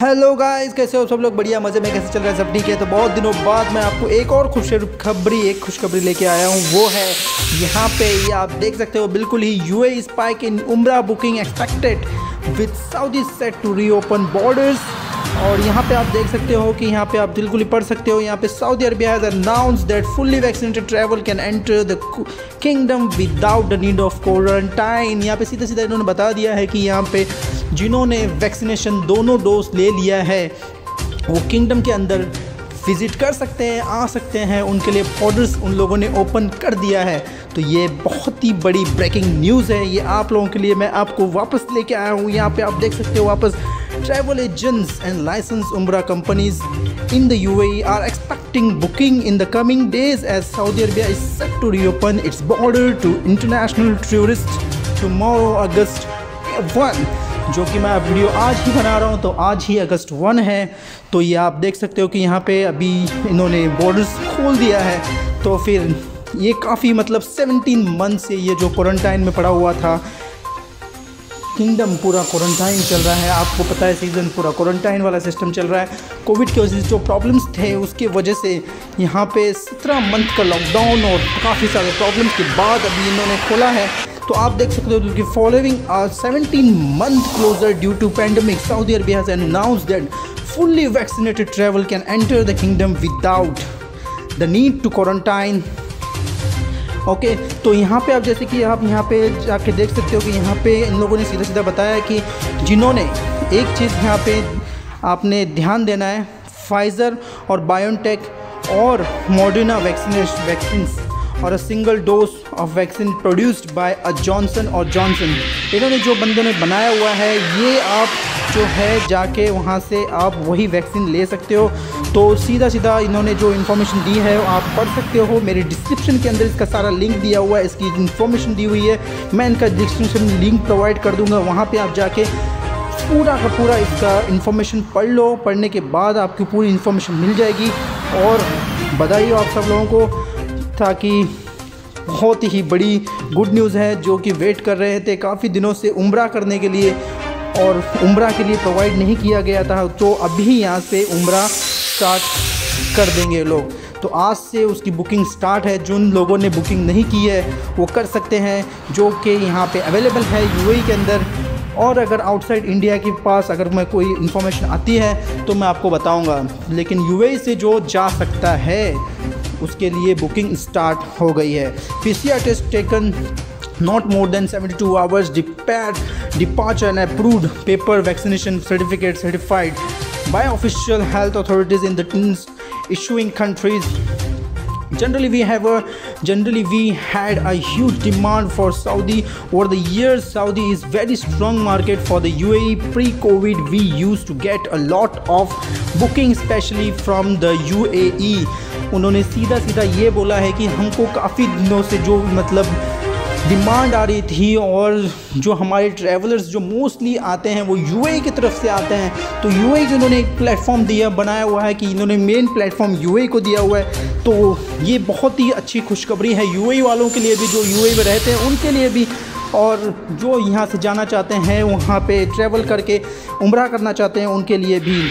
Hello guys, कैसे हो सब लोग? बढ़िया, मज़े में? कैसे चल रहा है? सब ठीक है? तो बहुत दिनों बाद मैं आपको एक और खुशखबरी लेके आया हूँ। वो है यहाँ पे ये आप देख सकते हो, बिल्कुल ही UAE spike in Umrah booking expected with Saudi set to reopen borders. और यहाँ पे आप देख सकते हो कि यहाँ पे आप बिल्कुल ही पढ़ सकते हो, यहाँ पे Saudi Arabia has announced that fully vaccinated travel can enter the kingdom without the need of quarantine. यहाँ पे सीधा सीधा इन्होंने बता दिया है कि यहाँ पे जिन्होंने वैक्सीनेशन दोनों डोज ले लिया है वो किंगडम के अंदर विज़िट कर सकते हैं, आ सकते हैं। उनके लिए बॉर्डर्स उन लोगों ने ओपन कर दिया है। तो ये बहुत ही बड़ी ब्रेकिंग न्यूज़ है, ये आप लोगों के लिए मैं आपको वापस लेके आया हूँ। यहाँ पे आप देख सकते हो वापस travel agents and licensed umrah companies in the UAE are expecting booking in the coming days as Saudi Arabia is set to reopen its border to international tourists tomorrow August 1, जो कि मैं वीडियो आज ही बना रहा हूँ। तो आज ही अगस्त 1 है। तो ये आप देख सकते हो कि यहाँ पे अभी इन्होंने बॉर्डर्स खोल दिया है। तो फिर ये काफ़ी मतलब 17 मंथ से ये जो क्वारंटाइन में पड़ा हुआ था, किंगडम पूरा क्वारंटाइन चल रहा है। आपको पता है सीज़न पूरा क्वारंटाइन वाला सिस्टम चल रहा है। कोविड के वजह से जो प्रॉब्लम्स थे उसके वजह से यहाँ पे 17 मंथ का लॉकडाउन और काफ़ी सारे प्रॉब्लम्स के बाद अभी इन्होंने खोला है। तो आप देख सकते हो कि following 17 month closure due to pandemic, Saudi Arabia has announced that fully vaccinated travel can enter the kingdom without the need to quarantine. Okay, तो यहाँ पे आप जैसे कि आप यहाँ पे जाके देख सकते हो कि यहाँ पे इन लोगों ने सीधा सीधा बताया कि जिन्होंने एक चीज़ यहाँ पे आपने ध्यान देना है, फाइज़र और बायोनटेक और मॉडर्ना वैक्सीन्स और a single dose of vaccine produced by Johnson और जॉनसन, इन्होंने जो बंदों ने बनाया हुआ है, ये आप जो है जाके वहाँ से आप वही वैक्सीन ले सकते हो। तो सीधा सीधा इन्होंने जो इन्फॉर्मेशन दी है आप पढ़ सकते हो। मेरे डिस्क्रिप्शन के अंदर इसका सारा लिंक दिया हुआ है, इसकी इन्फॉर्मेशन दी हुई है। मैं इनका डिस्क्रिप्शन में लिंक प्रोवाइड कर दूँगा, वहाँ पर आप जाके पूरा का पूरा इसका इन्फॉर्मेशन पढ़ लो। पढ़ने के बाद आपकी पूरी इन्फॉर्मेशन मिल जाएगी। और बधाई हो आप सब लोगों को, ताकि बहुत ही बड़ी गुड न्यूज़ है जो कि वेट कर रहे थे काफ़ी दिनों से उम्रा करने के लिए, और उम्रा के लिए प्रोवाइड नहीं किया गया था। तो अभी यहाँ से उम्रा स्टार्ट कर देंगे लोग। तो आज से उसकी बुकिंग स्टार्ट है। जिन लोगों ने बुकिंग नहीं की है वो कर सकते हैं, जो कि यहाँ पे अवेलेबल है यूएई के अंदर। और अगर आउटसाइड इंडिया के पास अगर मैं कोई इन्फॉर्मेशन आती है तो मैं आपको बताऊँगा। लेकिन यूएई से जो जा सकता है उसके लिए बुकिंग स्टार्ट हो गई है। PCR test taken not more than 72 hours, departure and approved paper vaccination certificate certified by official health authorities in the issuing countries. Generally we had a huge demand for Saudi over the years. Saudi is very strong market for the UAE. Pre-COVID we used to get a lot of booking especially from the UAE. उन्होंने सीधा सीधा ये बोला है कि हमको काफ़ी दिनों से जो मतलब डिमांड आ रही थी, और जो हमारे ट्रैवलर्स जो मोस्टली आते हैं वो यूएई की तरफ से आते हैं। तो यूएई को इन्होंने एक प्लेटफॉर्म बनाया हुआ है कि इन्होंने मेन प्लेटफॉर्म यूएई को दिया हुआ है। तो ये बहुत ही अच्छी खुशखबरी है यूएई वालों के लिए भी, जो यूएई में रहते हैं उनके लिए भी, और जो यहाँ से जाना चाहते हैं वहाँ पे ट्रैवल करके उम्रा करना चाहते हैं उनके लिए भी।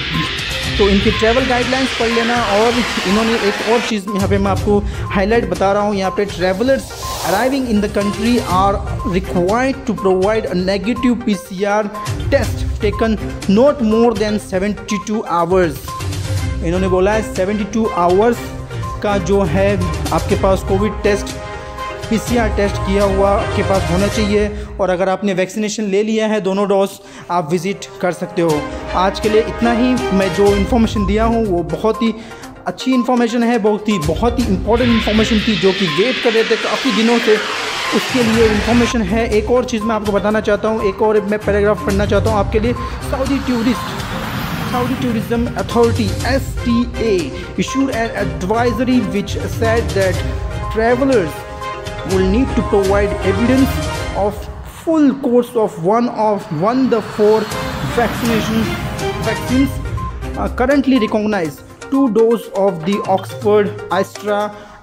तो इनकी ट्रैवल गाइडलाइंस पढ़ लेना। और इन्होंने एक और चीज़ यहाँ पे मैं आपको हाईलाइट बता रहा हूँ, यहाँ पे travellers arriving in the country are required to provide a negative PCR test taken not more than 72 hours. इन्होंने बोला है 72 आवर्स का जो है आपके पास कोविड टेस्ट PCR टेस्ट किया हुआ आपके पास होना चाहिए। और अगर आपने वैक्सीनेशन ले लिया है दोनों डोज, आप विज़िट कर सकते हो। आज के लिए इतना ही। मैं जो इन्फॉर्मेशन दिया हूँ वो बहुत ही अच्छी इन्फॉर्मेशन है, बहुत ही इंपॉर्टेंट इन्फॉर्मेशन थी जो कि वेट कर रहे थे काफ़ी दिनों से। उसके लिए इन्फॉर्मेशन है। एक और चीज़ मैं आपको बताना चाहता हूँ, एक और मैं पैराग्राफ पढ़ना चाहता हूँ आपके लिए। Saudi Tourism Authority STA issued an advisory which said that travelers will need to provide evidence of full course of one the 4 vaccines currently recognized, 2 doses of the Oxford,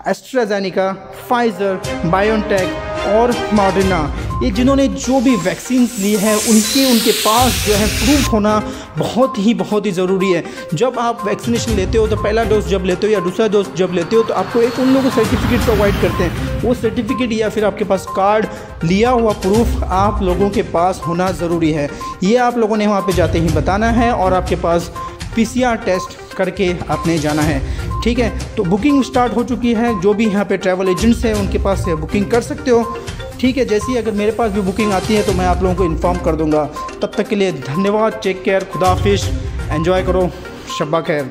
AstraZeneca, Pfizer, BioNTech और Moderna। ये जिन्होंने जो भी vaccine ली है उनके पास जो है proof होना बहुत ही ज़रूरी है। जब आप वैक्सीनेशन लेते हो तो पहला डोज जब लेते हो या दूसरा डोज जब लेते हो तो आपको एक उन लोगों सर्टिफिकेट प्रोवाइड करते हैं। वो सर्टिफिकेट या फिर आपके पास कार्ड, लिया हुआ प्रूफ आप लोगों के पास होना ज़रूरी है। ये आप लोगों ने वहाँ पे जाते ही बताना है और आपके पास PCR टेस्ट करके आपने जाना है, ठीक है। तो बुकिंग स्टार्ट हो चुकी है, जो भी यहाँ पे ट्रैवल एजेंट्स हैं उनके पास से बुकिंग कर सकते हो, ठीक है। जैसे ही अगर मेरे पास भी बुकिंग आती है तो मैं आप लोगों को इन्फॉर्म कर दूँगा। तब तक के लिए धन्यवाद, टेक केयर, खुदा हाफिज़, एंजॉय करो, शब्बा खैर।